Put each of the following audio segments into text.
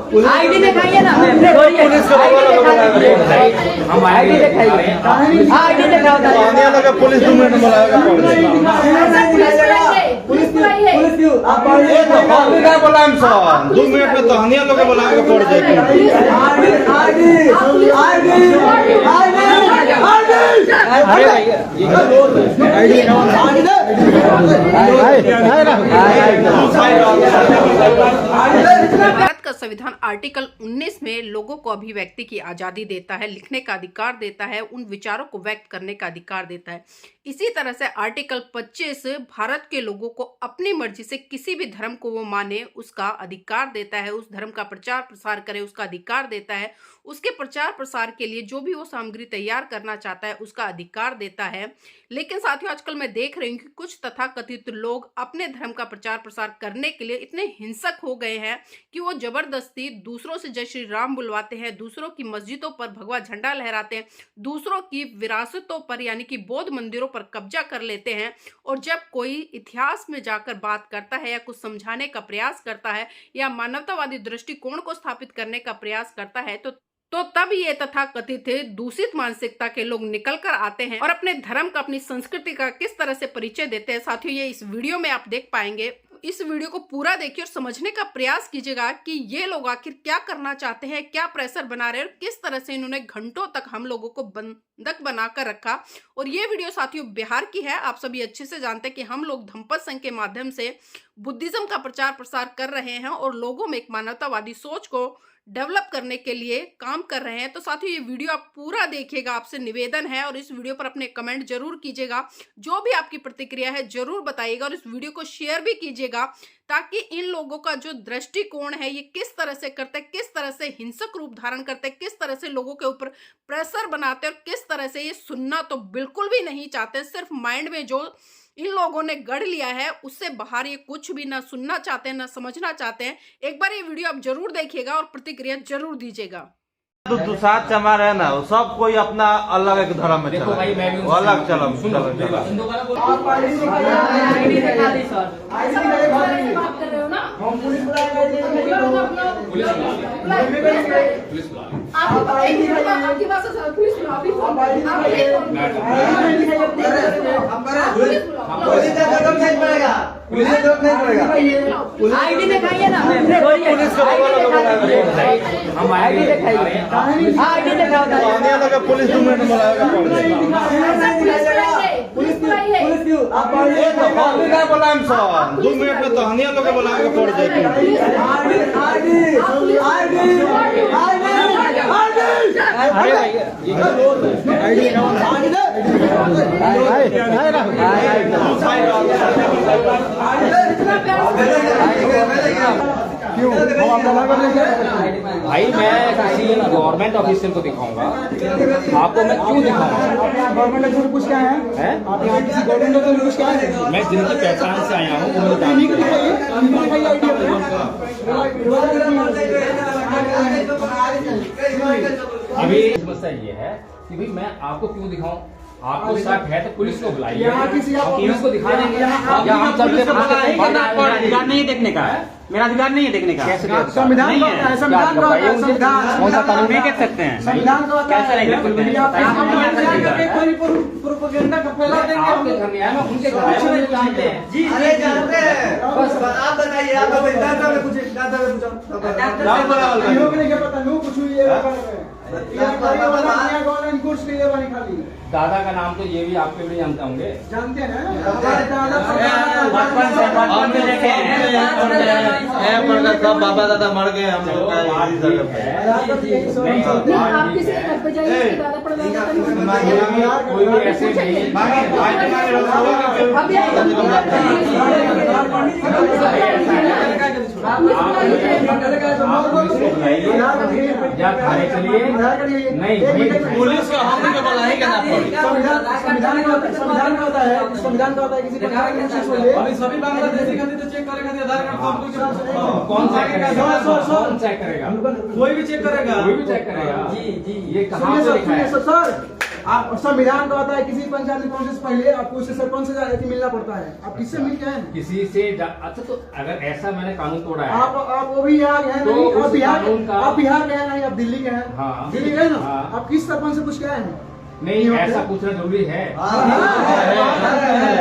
ID दिखाइए ना, हम आईडी दिखाइए, आईडी दिखाओ। पुलिस 2 मिनट में बुलाएगा। पुलिस क्यों? आप 2 मिनट में तो हनिया लोग बुलाएगा पड़ जाएगी। भारत का संविधान आर्टिकल 19 में लोगों को अभिव्यक्ति की आजादी देता है, लिखने का अधिकार देता है, उन विचारों को व्यक्त करने का अधिकार देता है। इसी तरह से आर्टिकल 25 भारत के लोगों को अपनी मर्जी से किसी भी धर्म को वो माने उसका अधिकार देता है, उस धर्म का प्रचार प्रसार करे उसका अधिकार देता है, उसके प्रचार प्रसार के लिए जो भी वो सामग्री तैयार करना चाहता है उसका अधिकार देता है। लेकिन साथियों, आजकल मैं देख रही हूँ कि कुछ तथाकथित लोग अपने धर्म का प्रचार प्रसार करने के लिए इतने हिंसक हो गए हैं कि वो जबरदस्ती दूसरों से जय श्री राम बुलवाते हैं, दूसरों की मस्जिदों पर भगवा झंडा लहराते हैं, दूसरों की विरासतों पर यानी कि बौद्ध मंदिरों पर कब्जा कर लेते हैं। और जब कोई इतिहास में जाकर बात करता है या कुछ समझाने का प्रयास करता है या मानवतावादी दृष्टिकोण को स्थापित करने का प्रयास करता है तो तब ये तथाकथित दूषित मानसिकता के लोग निकल कर आते हैं और अपने धर्म का, अपनी संस्कृति का किस तरह से परिचय देते हैं। साथियों, ये इस वीडियो में आप देख पाएंगे। इस वीडियो को पूरा देखिए और समझने का प्रयास कीजिएगा कि ये लोग आखिर क्या करना चाहते हैं, क्या प्रेशर बना रहे हैं और किस तरह से इन्होंने घंटों तक हम लोगों को बंधक बनाकर रखा। और ये वीडियो साथियों बिहार की है। आप सभी अच्छे से जानते हैं कि हम लोग धम्पद संघ के माध्यम से बुद्धिज्म का प्रचार प्रसार कर रहे हैं और लोगों में एक मानवतावादी सोच को डेवलप करने के लिए काम कर रहे हैं। तो साथियों, ये वीडियो आप पूरा देखिएगा, आपसे निवेदन है। और इस वीडियो पर अपने कमेंट जरूर कीजिएगा, जो भी आपकी प्रतिक्रिया है जरूर बताइएगा और इस वीडियो को शेयर भी कीजिएगा ताकि इन लोगों का जो दृष्टिकोण है ये किस तरह से करते हैं, किस तरह से हिंसक रूप धारण करते हैं, किस तरह से लोगों के ऊपर प्रेशर बनाते हैं और किस तरह से ये सुनना तो बिल्कुल भी नहीं चाहते, सिर्फ माइंड में जो इन लोगों ने गढ़ लिया है उससे बाहर ये कुछ भी ना सुनना चाहते हैं ना समझना चाहते हैं। एक बार ये वीडियो आप जरूर देखिएगा और प्रतिक्रिया जरूर दीजिएगा। दुसाध चमा रहे ना, सब कोई अपना अलग एक धर्म में चला, वो अलग चलो। आईडी दिखाइए ना, हम आईडी दिखाइए, आईडी दिखाओ। पुलिस 2 मिनट में बुलाएगा पड़ जाएगी। पुलिस क्यों? आप 2 मिनट में तो हनिया लोग बुलाएगा पड़ जाएगी। क्यों? भाई मैं किसी गवर्नमेंट ऑफिसर को दिखाऊंगा, आपको मैं क्यों दिखाऊंगा? गवर्नमेंट ऑफिसर कुछ क्या है? आप यहाँ किसी गवर्नमेंट ऑफिसर कुछ क्या है? मैं जिनकी पहचान से आया हूँ वो अभी समस्या ये है कि भाई मैं आपको क्यों दिखाऊं? आपको शक है तो पुलिस को बुलाइए, पुलिस को दिखा देंगे। अधिकार नहीं देखने का है, मेरा अधिकार नहीं है देखने का। संविधान नहीं है, संविधान का कौन सा कानून नहीं कह सकते हैं? संविधान का कैसे रहेगा? कोई प्रोपेगेंडा का फैला देंगे। आपके घर में आया, मैं उनके घर आया, वो जानते हैं। जी अरे जानते हैं, बस आप बताइए, आप डॉक्टर में कुछ डॉक्टर में पूछो, लोग नहीं पता नो कुछ ये दादा का नाम तो ये भी आपके भी जानते होंगे। जानते हैं सब बाबा दादा मर गए हम लोग कोई भी ऐसे नहीं। या थाने चलिए, नहीं पुलिस का हम नहीं बुलाएंगे ना। संविधान का होता है, संविधान का होता है किसी प्रकार की कोशिश हो ले। अभी सभी बांग्लादेशी का तो चेक करेगा, आधार कार्ड कौन सा चेक करेगा? कोई भी चेक करेगा, कोई भी चेक करेगा। जी जी, ये कहाँ से लिखा है? सर आप संविधान कहता है किसी पंचायत में पहुंचने से पहले आपको उससे सरपंच से मिलना पड़ता है। आप किससे मिल के हैं? किसी से अच्छा, तो अगर ऐसा मैंने कानून तोड़ा है आप वो भी यहाँ गए तो नहीं, उस आप बिहार कानून का- आप बिहार गए नहीं, आप दिल्ली गए हैं। हाँ। दिल्ली गए ना, हाँ। आप किस सरपंच से पूछ के आए हैं? नहीं, ऐसा पूछना जरूरी है।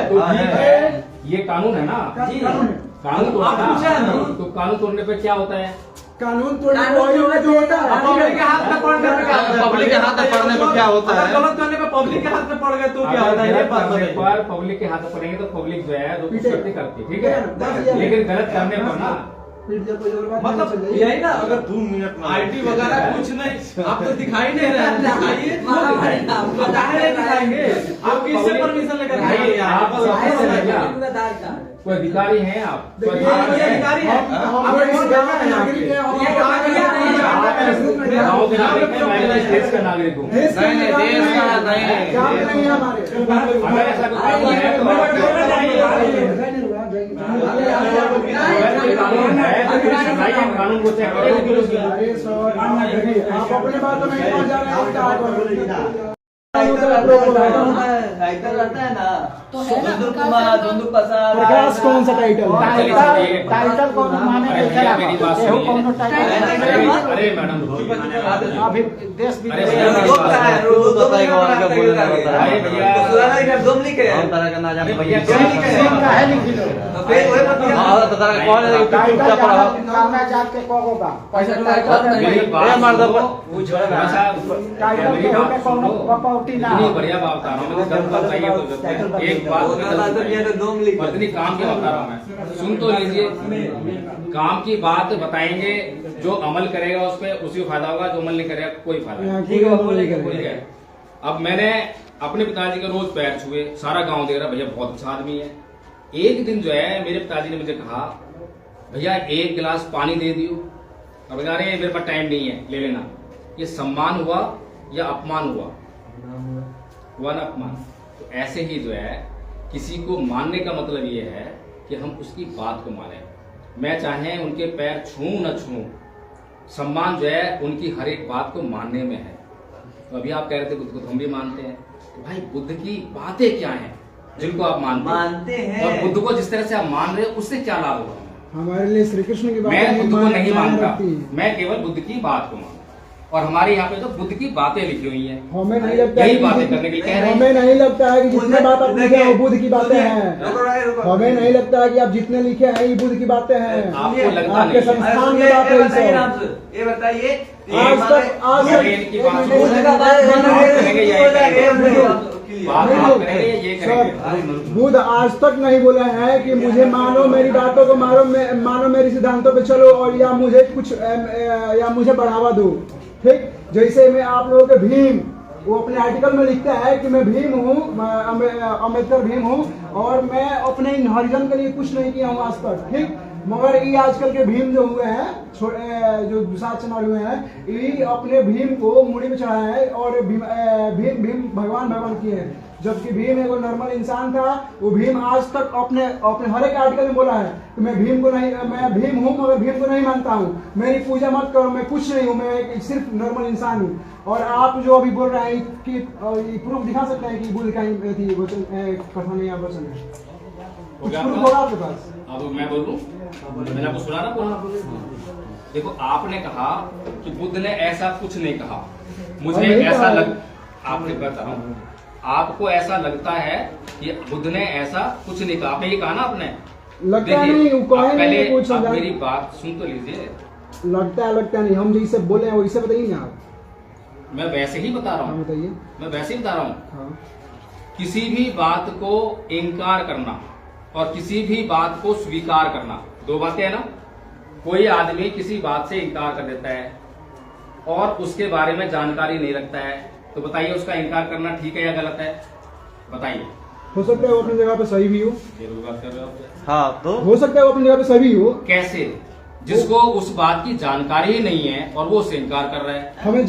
तो ठीक है, ये कानून है ना, कानून है। कानून तोड़ा ना, तो कानून तोड़ने पे क्या होता है? कानून तोड़ने को वही होगा जो होता है। पब्लिक के हाथ में पड़ने पर क्या होता है? गलत करने पे पब्लिक के हाथ में पड़ गए तो क्या होता है? ये गलत बात करने बताइए। पर पब्लिक के हाथ में पड़ेंगे तो पब्लिक जो है रोक पीटे। करती करती, ठीक बस है, ये- लेकिन गलत करने पर ना मतलब यही ना, अगर 2 मिनट में आईटी वगैरह कुछ नहीं, आप तो दिखाई नहीं रहे हैं, दिखाइए तो काहे नहीं दिखाएंगे? आप किससे परमिशन लेकर दिखाइए? आप आप कोई अधिकारी हैं आप? कोई देखिए, अधिकारी हैं? अधिकारी हैं। हम इस गाँव के नागरिक हैं, हम- गाँव के नागरिक हैं, मैं इस देश का नागरिक हूँ। देश का नहीं, नागरिक देश का हैं। नहीं। काम नहीं है हमारे। अगर ऐसा कोई कानून है तो आप- अगर कोई कानून है तो फिर सुनाइए, कानून को चेक करें फिर उसकी- अरे सर, आप अपने बात तो नहीं पहुंचा रहे हैं, क्या करें? टाइटल रहता है ना, तो है ना, धुंधुर कुमार, धुंधुर प्रसाद, प्रकाश कौन सा टाइटल? टाइटल कौन माने अरे भैया, मेरी बात सुनिए। अरे मैडम अभी देश अरे विदेश भैया, में रोक का है, अरे भैया, दम लिखे हम तरह का ना जाने अरे भैया, बच्चे। क्या लिखे हैं? का है लिखी लो। हाँ, तो तरह का कौन है कि टाइटल चुपचाप पढ़ा? कामना जात के को होगा पैसा मेरी टाइटल बात मर्द सुनो, पर- थोड़ा-सा टाइटल मेरी के बात होके सुनो। कौनो कपौटी ना इतनी हो। बढ़िया बात बता रहा हूँ, मुझे दम बताइए तो एक बात मुझे दम बताइए। पत्नी काम की बता रहा हूँ मैं, सुन तो लीजिए। काम की बात बताएंगे, जो अमल करेगा उस पर उसी को फायदा होगा, जो अमल नहीं करेगा कोई फायदा नहीं। ठीक है, ठीक है। अब मैंने अपने पिताजी के रोज पैर छुए, सारा गांव देख रहा भैया बहुत अच्छा आदमी है। एक दिन जो है मेरे पिताजी ने मुझे कहा भैया 1 गिलास पानी दे दियो। अब बता रहे मेरे पास टाइम नहीं है, ले लेना। ये सम्मान हुआ या अपमान हुआ? हुआ ना अपमान। तो ऐसे ही जो है किसी को मानने का मतलब ये है कि हम उसकी बात को माने। मैं चाहे उनके पैर छूं न छूं, सम्मान जो है उनकी हर एक बात को मानने में है। तो अभी आप कह रहे थे बुद्ध को तो हम भी मानते हैं, तो भाई बुद्ध की बातें क्या हैं जिनको आप मानते हैं, और बुद्ध को जिस तरह से आप मान रहे हो उससे क्या लाभ होगा? हमारे लिए श्री कृष्ण की बात मैं बुद्ध को नहीं मानता, रखती है। मैं केवल बुद्ध की बात को मानता। और हमारे यहाँ पे तो बुद्ध की बातें लिखी हुई हैं, हमें नहीं लगता यही है बातें करने के लिए कह रहे हैं। हमें नहीं लगता है कि जितने बात आप लिखे हैं वो बुद्ध की बातें हैं। हमें नहीं लगता है कि आप जितने लिखे हैं ये बुद्ध की बातें हैं। आपको लगता आपके नहीं है। संस्थान की बात है ये सब। ये बताइए आज तक ये इनकी बात बात करेंगे, ये करेंगे। बुद्ध आज तक नहीं बोले हैं कि मुझे मानो, मेरी बातों को मानो मेरे सिद्धांतों पे चलो, और या मुझे कुछ या मुझे बढ़ावा दो। ठीक, जैसे मैं आप लोगों के भीम, वो अपने आर्टिकल में लिखता है कि मैं भीम हूँ, अम्बेडकर भीम हूँ, और मैं अपने इन हरिजन के लिए कुछ नहीं किया हूँ आज तक। ठीक, मगर ये आजकल के भीम जो हुए हैं, जो सात चनार हुए हैं, ये अपने भीम को मुड़ी में चढ़ाए हैं और भीम भगवान किए हैं। जबकि भीम एक नॉर्मल इंसान था। वो भीम आज तक अपने हर एक आर्टिकल में बोला है कि मैं भीम हूँ मगर भीम को नहीं मानता हूँ, मेरी पूजा मत करो, मैं कुछ नहीं हूँ, मैं सिर्फ नॉर्मल इंसान हूँ। और आप जो अभी बोल रहे हैं कि प्रूफ दिखा सकते हैं कि बुद्ध का थी कथन या वचन है? हो गया प्रूफ होगा आपके पास? अब मैं बोलूं, मैंने आपको सुना ना बोलना। देखो आपने कहा कि बुद्ध ने ऐसा कुछ नहीं कहा, मुझे नहीं ऐसा कहा। आपने बता रहा हूँ, आपको ऐसा लगता है कि बुद्ध ने ऐसा कुछ नहीं कहा। आपने ये कहा ना आपने, लगता नहीं, वो कहे नहीं पहले कुछ आप समझा। मेरी बात सुन तो लीजिए। लगता नहीं, हम जैसे बोले हैं वैसे बताइए ना आप। मैं वैसे ही बता रहा हाँ हूँ, बताइए। मैं वैसे ही बता रहा हूँ। हाँ, किसी भी बात को इनकार करना और किसी भी बात को स्वीकार करना, दो बातें है ना। कोई आदमी किसी बात से इनकार कर देता है और उसके बारे में जानकारी नहीं रखता है, तो बताइए उसका इनकार करना ठीक है या गलत है? बताइए। हो सकता है वो अपनी जगह पे सही भी हो, जरूर बात कर रहे हो आप। हाँ, तो हो सकता है वो अपनी जगह पे सही भी हो। कैसे? जिसको उस बात की जानकारी ही नहीं है और वो उससे इनकार कर रहा है, हम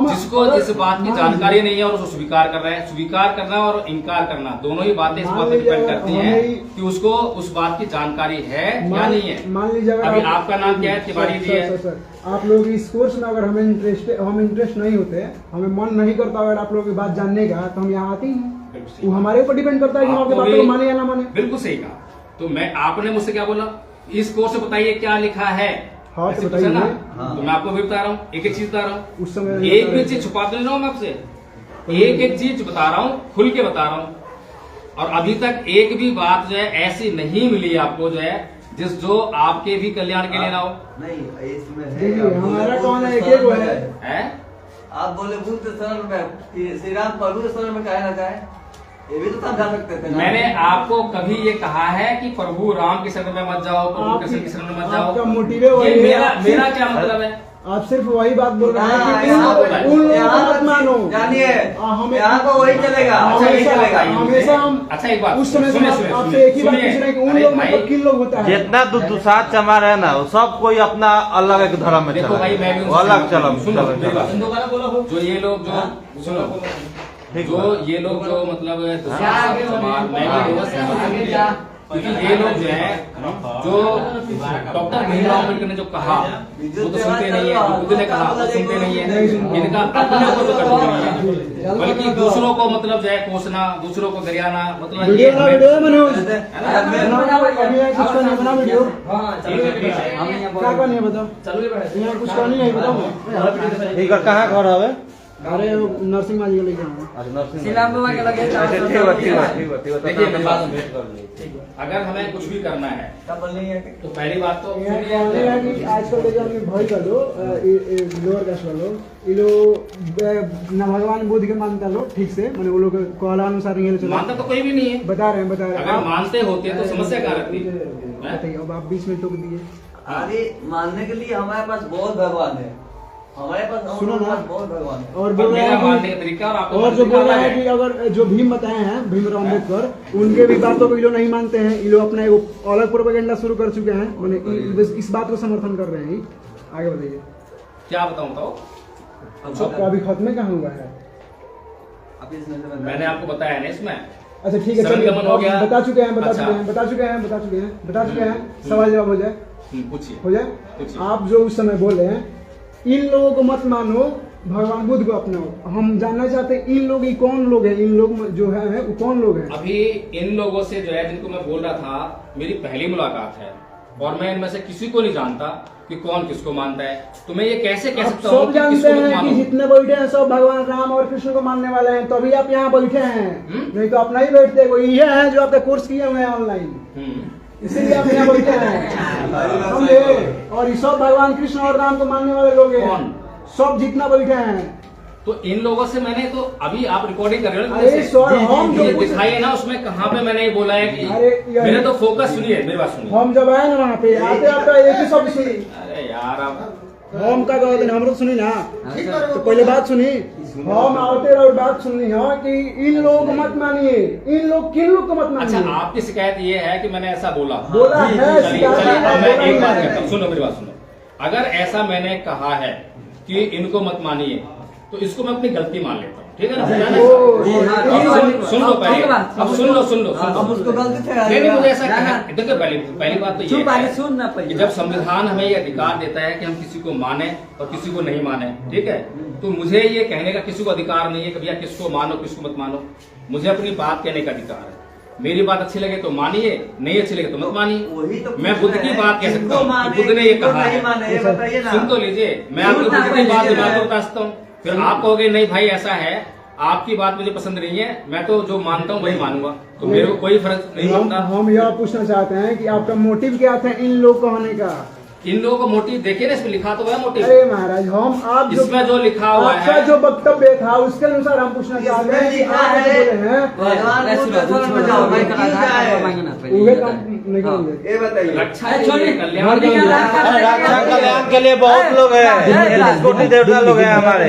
जिसको इस बात की जानकारी नहीं है और उसको स्वीकार कर रहा है। स्वीकार करना और इनकार करना दोनों ही बातें इस बात पर डिपेंड करती हैं कि उसको उस बात की जानकारी है या नहीं है। मान लीजिए अभी आपका नाम क्या है? तिवारी जी है। सर, आप लोग इस कोर्स में अगर हम इंटरेस्ट नहीं होते, हमें मन नहीं करता अगर आप लोगों की बात जानने का, तो हम यहाँ आते हैं। वो हमारे ऊपर डिपेंड करता है कि हम आपकी बातों को माने या ना माने। बिल्कुल सही कहा। तो मैं आपने मुझसे क्या बोला, इस कोर्स से बताइए क्या लिखा है। हाँ, ऐसे तो पूछा ना, बताइए। तो मैं आपको भी बता रहा हूँ, एक एक चीज बता रहा हूँ। उस समय एक भी चीज छुपा तो नहीं रहा हूँ मैं आपसे, एक एक चीज बता रहा हूँ, खुल के बता रहा हूँ। और अभी तक एक भी बात जो है ऐसी नहीं मिली आपको जो है जो आपके भी कल्याण के लिए ना हो। नहीं इसमें है, देखिए हमारा कौन है, एक वो है। आप बोले बुद्ध शरण में, श्री राम प्रभु शरण में कहे ना जाए, ये भी तो समझा सकते थे ना। मैंने आपको कभी ये कहा है कि प्रभु राम के शरण में मत जाओ, प्रभु कृष्ण के शरण में मत जाओ। आपका मोटिव वही ये है। मेरा क्या मतलब है? आप सिर्फ वही बात बोल रहे हैं कि यहाँ उन लोगों को मत मानो। जानिए हमें यहाँ तो वही चलेगा। अच्छा, ये चलेगा। हमेशा हम अच्छा, एक बात उस समय सुनिए, से सुनिए, आपसे एक ही बात सुनिए। पूछ रहे हैं कि उन अरे लोग भाई, मतलब किन लोग होता है। जितना दुसाध चमार है ना, वो सब कोई अपना अलग एक धर्म में देखो चला भाई, मैं भी वो अलग चलो सुनो, चलो मेरी बात चलो। सुनो। जो ये लोग सुनो, ठीक जो बात। ये लोग जो मतलब मैं भी लोगों से सहमत हूं, क्योंकि ये लोग जो है जो डॉक्टर भीमराव अम्बेडकर ने जो कहा वो तो सुनते नहीं है, जो बुद्ध ने कहा वो सुनते नहीं है। इनका अपने ऊपर तो कंट्रोल नहीं है, बल्कि दूसरों को मतलब जो है कोसना, दूसरों को गरियाना, मतलब वीडियो ये बना, हमें- वीडियो मनोज अभी यहाँ कुछ करनी है, बना वीडियो। क्या करनी है बताओ। यहाँ कुछ करनी है बताओ। ठीक है, कहाँ घर हवे? अरे नरसिंह माँ जी को लेके आऊँ। देखिए मेरी बात सुनिए। अगर हमें कुछ भी करना है तो पहली बात तो आजकल देखिए भय कर लो लोअर कास्ट वालों, ये लोग न भगवान बुद्ध के मानता लो ठीक से, मैंने वो लोग कहला अनुसार नहीं चलो। मानता तो कोई भी नहीं है। बता रहे हैं अगर मानते होते तो समस्या क्या रहती? बताइए, अब आप बीच में टोक दिए। अरे मानने के लिए हमारे पास बहुत भगवान है, हमारे पास सुनो ना। बहुत भगवान है। और बोल रहे मेरा हैं मानने कि का तरीका और आपका और जो मानने बोल का रहा है अलग कि अगर जो भीम बताए हैं भीमराव अम्बेडकर, उनके भी बातों को ये लोग नहीं मानते हैं, ये लोग अपना एक अलग प्रोपेगेंडा शुरू कर चुके हैं, मैंने इस बात को समर्थन कर रहे हैं। आगे बताइए। क्या बताऊं बताओ? तो अभी खत्म कहाँ हुआ है? मैंने आपको बताया ना इसमें। अच्छा ठीक है, सरल चलिए गमन हो गया। बता चुके हैं अच्छा। बता चुके हैं। सवाल जवाब हो जाए, पूछिए। हो जाए। पूछिए। आप जो उस समय बोल रहे हैं इन लोगों को मत मानो, भगवान बुद्ध को अपनाओ, हम जानना चाहते हैं इन लोग, ये कौन लोग हैं? इन लोग जो है वो कौन लोग हैं? अभी इन लोगों से जो है जिनको मैं बोल रहा था, मेरी पहली मुलाकात है और मैं इनमें से किसी को नहीं जानता कि कौन किसको मानता है। तो मैं ये कैसे कह आप सकता हूँ सब कि जानते किसको मत हैं कि मानो? जितने बैठे हैं सब भगवान राम और कृष्ण को मानने वाले हैं, तभी आप यहाँ बैठे हैं। नहीं तो आप नहीं बैठते। कोई ये है जो आपका कोर्स किए हुए हैं ऑनलाइन, इसीलिए आप यहाँ बैठे हैं, समझे? और ये सब भगवान कृष्ण और राम को मानने वाले लोग हैं, कौन? सब जितना बैठे हैं। तो इन लोगों से मैंने तो अभी आप रिकॉर्डिंग कर रहे हो ना, अरे सर, हम जो ये कुछ- दिखाइए ना उसमें कहाँ पे मैंने ये बोला है कि अरे यार- मेरे तो फोकस सुनिए, मेरी बात सुनिए। हम जब आए ना वहाँ पे आते आपका एक ही शब्द सुनी, अरे यार आप हम का कहते हैं, हमरो तो सुनी ना। तो पहले बात सुनी, हम आते रहो बात सुननी है कि इन लोगों को मत मानिए। इन लोग किन लोग को मत अच्छा, मानिए? आपकी शिकायत ये है कि मैंने ऐसा बोला बोला है, चलिए शिकायत चलिए, है, अब मैं बोला एक बात है। कहता हूँ, सुनो मेरी बात सुनो। अगर ऐसा मैंने कहा है कि इनको मत मानिए तो इसको मैं अपनी गलती मान लेता हूँ, ठीक है ना? सुन लो पहले, अब सुन लो अब उसको गलती से नहीं मुझे ऐसा कहना। देखो पहली बात तो ये है सुन ना कि जब संविधान हमें ये अधिकार देता है कि हम किसी को माने और किसी को नहीं माने, ठीक है, तो मुझे ये कहने का किसी को अधिकार नहीं है कि भैया किसको मानो किसको मत मानो। मुझे अपनी बात कहने का अधिकार है। मेरी बात अच्छी लगे तो मानिए, नहीं अच्छी लगे तो मत वही मानिए। तो मैं बुद्ध की बात कह सकता हूँ कि बुद्ध ने ये कहा है। बताइए ना। सुन तो लीजिए, मैं आपको बुद्ध की बात दिमाग में बता सकता हूँ, फिर आप कहोगे नहीं भाई ऐसा है, आपकी बात मुझे पसंद नहीं है, मैं तो जो मानता हूँ वही मानूंगा, तो मेरे को कोई फर्क नहीं पड़ता। हम यह पूछना चाहते हैं कि आपका मोटिव क्या था इन लोग को होने का? इन लोगों को मोटिव देखिए ना, इसमें लिखा तो है मोटिव, अरे महाराज, हम आप इसमें जो लिखा हुआ आपका है जो वक्तव्य था उसके अनुसार हम पूछना चाहते हैं कि आप जो बोले हैं भगवान बुद्ध शरण में जाओ, भाई क्यों जाए? उहे काम नहीं करेंगे। ये बताइए। रक्षा के लिए, कल्याण के लिए। रक्षा कल्याण के लिए बहुत लोग हैं, कोटि देवता लोग हैं हमारे।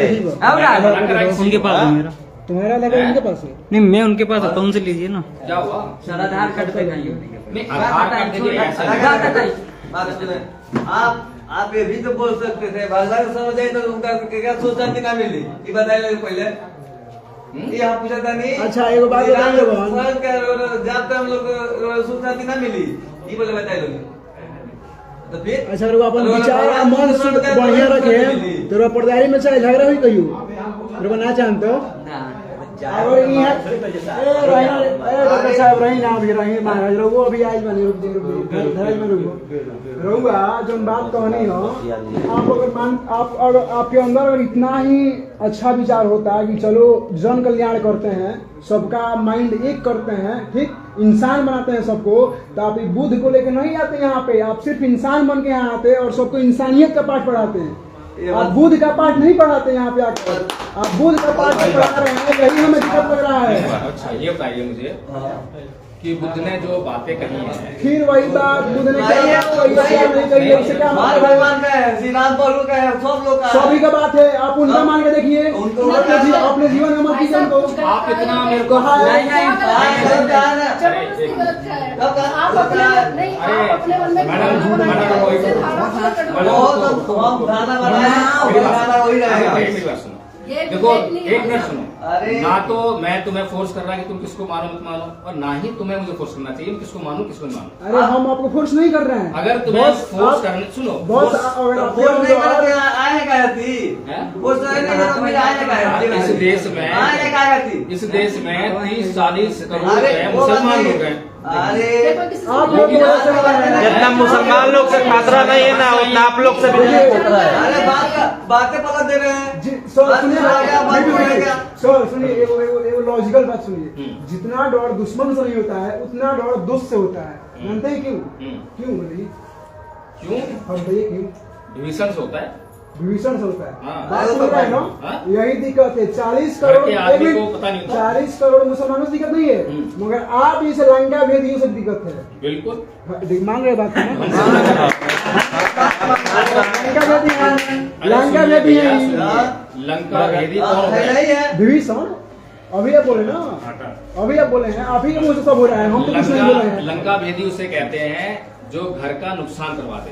उनके पास है मेरा। तुम्हारा लगा इनके पास है? नहीं, मैं उनके पास आता हूँ, उनसे लीजिए ना। क्या हुआ? आधार कार्ड पे नहीं, आधार कार्ड देखिए ऐसा बात सुने, आप आप ये भी तो बोल सकते थे भाषा को समझ आई तो उनका क्या सोचा कि ना मिली ये बताइए पहले ये आप पूछा था नहीं। अच्छा एगो बात बताइए भगवान, जब तक हम लोग सूचना की ना मिली ये बोले बताइए लोग तो फिर अच्छा रुको अपन विचार और मन शुद्ध बढ़िया रखे तो पर्दारी में चाहे झगड़ा हुई कहियो रुको ना जानते हो और यहाँ डॉक्टर साहब रही ना अभी रही महाराज रघु अभी आज बने रहुआ जो बात कहनी हो आप अगर आपके अंदर अगर इतना ही अच्छा विचार होता है कि चलो जन कल्याण करते हैं, सबका माइंड एक करते हैं, ठीक इंसान बनाते हैं सबको, तो आप बुद्ध को लेकर नहीं आते यहाँ पे, आप सिर्फ इंसान बन के यहाँ आते और सबको इंसानियत का पाठ पढ़ाते हैं। आप बुद्ध का पाठ नहीं पढ़ाते यहाँ पे आकर, आप बुद्ध का पाठ पढ़ा रहे हैं, यही हमें दिक्कत लग रहा है। अच्छा ये बताइए मुझे कि बुद्ध ने जो बातें कही हैं, फिर वही बात बुद्ध ने कही है, क्या भगवान का है, श्री राम प्रभु का है, सब लोग का सभी का बात है। आप उनका मान के देखिए, अपने जीवन में मत कीजिए उनको। आप इतना मेरे को देखो एक मिनट सुनो, ना तो मैं तुम्हें फोर्स कर रहा कि तुम किसको मानो मत मानो, और ना ही तुम्हें मुझे फोर्स करना चाहिए किसको मानो किसको नहीं मानो। अरे हम आपको फोर्स नहीं कर रहे हैं। अगर तुम्हें फोर्स करने सुनो बहुत इस देश में 30-40 करोड़ मुसलमान लोग हैं। आप लोग जितना मुसलमान लोग से खतरा नहीं है ना उतना आप लोग से भी नहीं खतरा है। अरे बातें पलट दे रहे हैं। सुनिए एगो लॉजिकल बात सुनिए, जितना डर दुश्मन से नहीं होता है उतना डर दोस्त से होता है। जानते हैं क्यों? क्यों बोलिए क्यों? हम बताइए क्यों? डिविजन से होता है, डिविजन से होता है। हाँ। बात सुन रहे हैं ना? हाँ? यही दिक्कत है। 40 करोड़ आदमी को पता नहीं होता। 40 करोड़ मुसलमानों से दिक्कत नहीं है, मगर आप इसे लंका भेदियों से दिक्कत है। बिल्कुल मान रहे बात है ना? लंका भेदी है, लंका भेदी कौन है? विभीषण। अभी आप बोले ना, अभी आप बोले हैं, आप ही के मुंह से सब हो रहा है, हम तो कुछ नहीं बोले हैं। लंका भेदी उसे कहते हैं जो घर का नुकसान करवा दे।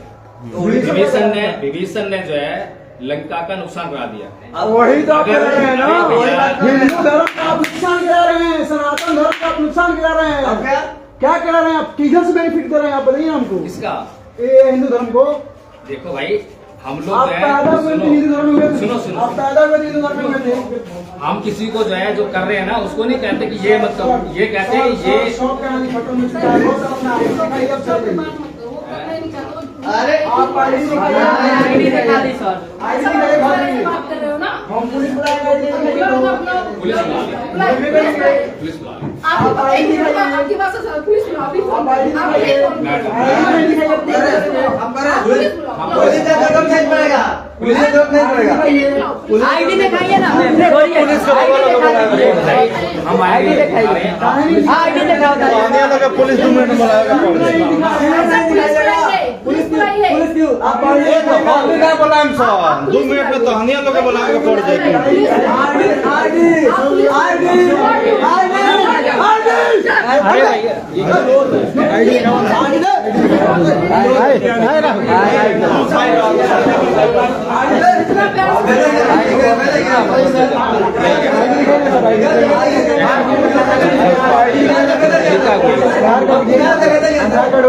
विभीषण ने जो है लंका का नुकसान करा दिया। वही तो आप कह रहे हैं ना, हिंदू धर्म का आप नुकसान करा रहे हैं, सनातन धर्म का आप नुकसान करा रहे हैं। क्या करा रहे हैं आप? किधर से बेनिफिट कर रहे हैं आप बताइए हमको। किसका? ये हिंदू धर्म को। देखो भाई हम लोग आप पैदा हुए थे हिंदू धर्म में, सुनो आप पैदा हुए थे हिंदू धर्म में थे। हम किसी को जो है जो कर रहे हैं ना उसको नहीं कहते कि ये मत करो, ये कहते हैं ये अरे आप आईडी दिखा दी सर। हम पुलिस बुलाएंगे, पुलिस बुला ले, पुलिस बुला ले। आपकी बात से पुलिस बुला अभी फोन आईडी दिखाइए ना, हम आईडी दिखाइए, आईडी दिखाओ। पुलिस 2 मिनट में बुलाएगा। पुलिस बुलाइए। आप क्या बोला 2 मिनट में तो हनिया लोग बुलाएगा पड़ जाएगी।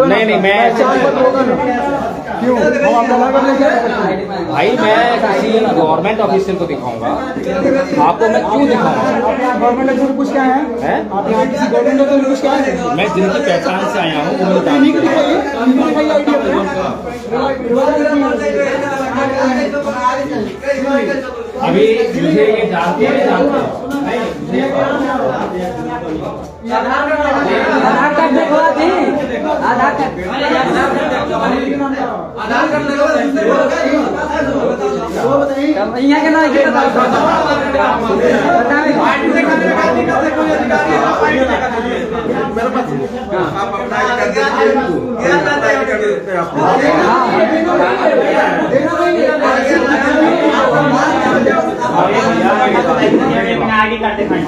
नहीं मैं क्यों भाई मैं किसी गवर्नमेंट ऑफिसर को दिखाऊंगा, आपको मैं क्यों दिखाऊंगा? आप यहाँ गवर्नमेंट ऑफिसर कुछ क्या है? आप यहाँ किसी गवर्नमेंट ऑफिसर कुछ क्या है? मैं जिनकी पहचान से आया हूँ वो मुझे इन्हीं को दिखाइए, इन्हीं को दिखाइए आईडी अपना। अभी मुझे ये जानते हैं आधार कार्ड दिखवा दी, आधार कार्ड यहाँ के ना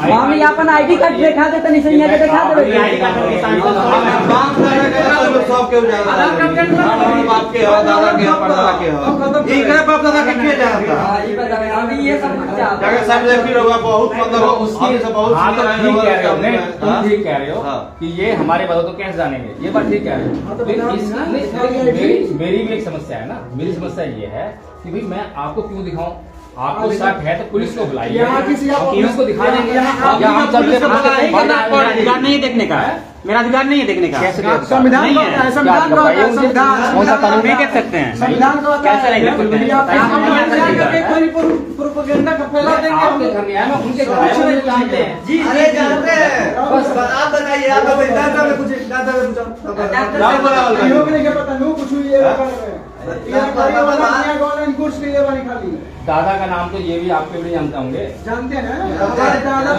हम अपन आईडी कार्ड दिखा देते नहीं सही है दिखा देते। के हो, दादा के हो, परदादा के हो। ई करे बाप दादा के के जाता। अभी ये सब जगह सब देखी रहोगा बहुत मतलब उसकी से बहुत हाँ, तो ठीक कह रहे हो, नहीं, तुम ठीक कह रहे हो हाँ। कि ये हमारे बातों तो कैसे जानेंगे, ये बात ठीक कह रहे हो। मेरी भी एक समस्या है ना, मेरी समस्या ये है कि भाई मैं आपको क्यों दिखाऊं, आपको शक है तो पुलिस को बुलाइए, यहाँ किसी आप- पुलिस को दिखा देंगे। यहाँ या हम चलते अधिकार नहीं है देखने का, मेरा अधिकार नहीं है देखने का। संविधान नहीं का है। होता है, संविधान का होता है, संविधान कौन सा कानून नहीं देख सकते हैं? संविधान का होता कैसे है। नहीं देख सकते हैं? आप- हम आप- यहाँ से आप- आकर के कोई प्रोपेगेंडा का फैला देंगे हम। आपके घर में आया, मैं उनके घर कुछ नहीं आया, जानते हैं। जी अरे जानते हैं, बस आप बताइए, आप बताइए, दादा में पूछे, दादा में पूछो। राम बोला योग नहीं के पता नु कुछ ये ऑनलाइन कोर्स के लिए वाली खाली दादा का नाम तो ये भी आपके भी जानते होंगे। जानते हैं हमारे दादा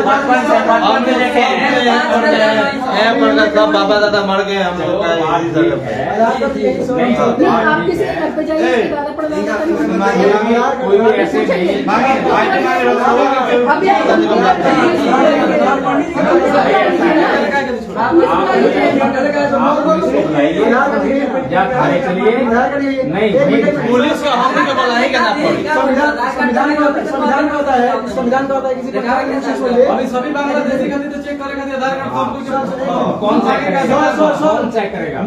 बचपन से बचपन से देखे हैं। सब बाबा दादा मर गए हम लोग का यही जगह पे। नहीं, आप किसी के घर पे जाइए, इसके दादा परदादा का नहीं। कोई भी ऐसे नहीं अभी या थाने चलिए, नहीं पुलिस को हम के बुलाए के ना पड़ी। संविधान का होता है, संविधान का होता है किसी को अभी सभी बांग्लादेशी खातिर तो चेक करेगा आधार कार्ड सब कुछ। कौन सा कौन चेक करेगा,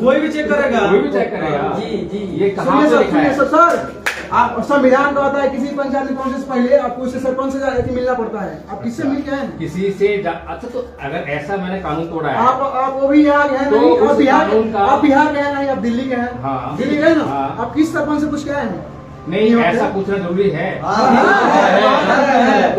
कोई भी चेक करेगा, कोई भी चेक करेगा। जी ये कहाँ पे लिखा है? सर आप संविधान का होता है किसी पंचायत में पहुंचने से पहले आपको उससे सरपंच से मिलना पड़ता है। आप किससे मिल के आए? किसी से अच्छा, तो अगर ऐसा मैंने कानून तोड़ा है, आप वो भी यहाँ गए तो नहीं, उस आप बिहार कानून का- आप बिहार गए नहीं, आप दिल्ली गए हैं। हाँ। दिल्ली गए ना, हाँ। आप किस सरपंच से पूछ के आए हैं? नहीं ऐसा पूछना जरूरी है। तो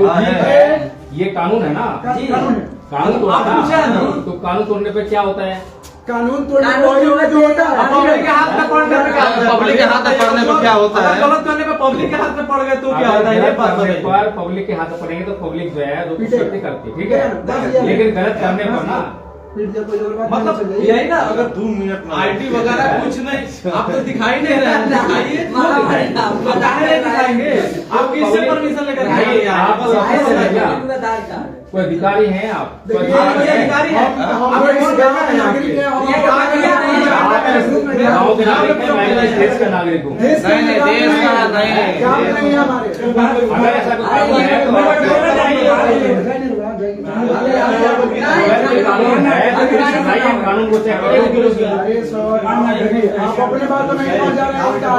हाँ, ठीक है। है, ये कानून है ना, कानून है। कानून तोड़ा आप पूछे हैं ना? तो कानून तोड़ने पे क्या होता है? कानून तोड़ने को वही होगा जो होता है। पब्लिक के हाथ में पड़ने पे क्या होता है? पब्लिक के हाथ में पड़ने पर क्या होता अगर है? गलत करने पे पब्लिक के हाथ में पड़ गए तो क्या अगर होता है? ये गलत बात करने बताइए। पर पब्लिक के हाथ में पड़ेंगे तो पब्लिक जो है रोक करती करती, ठीक है, बस ये- लेकिन गलत करने पर ना, फिर जब कोई और बात नहीं मतलब चल रही। यही ना, अगर 2 मिनट में आईटी वगैरह कुछ नहीं, आप तो दिखाई नहीं रहे हैं, दिखाइए, बताए दिखाएंगे, आप किससे परमिशन लेकर आइए? आप कोई अधिकारी हैं आप? कोई देखिए, अधिकारी हैं? हम लोग इस गाँव के नागरिक हैं, हम ये लोग गाँव के नागरिक हैं। गाँव के नागरिक हैं, मैं इस देश का नागरिक हूँ। देश का नहीं, नागरिक देश का हैं। नहीं। काम नहीं है हमारे। अगर ऐसा कुछ कानून है तो आप- अगर कोई कानून है तो फिर सुनाइए, कानून को चेक करिए। अरे सर, आप अपने बातों में नहीं पहुंच जा रहे हैं, आप क्या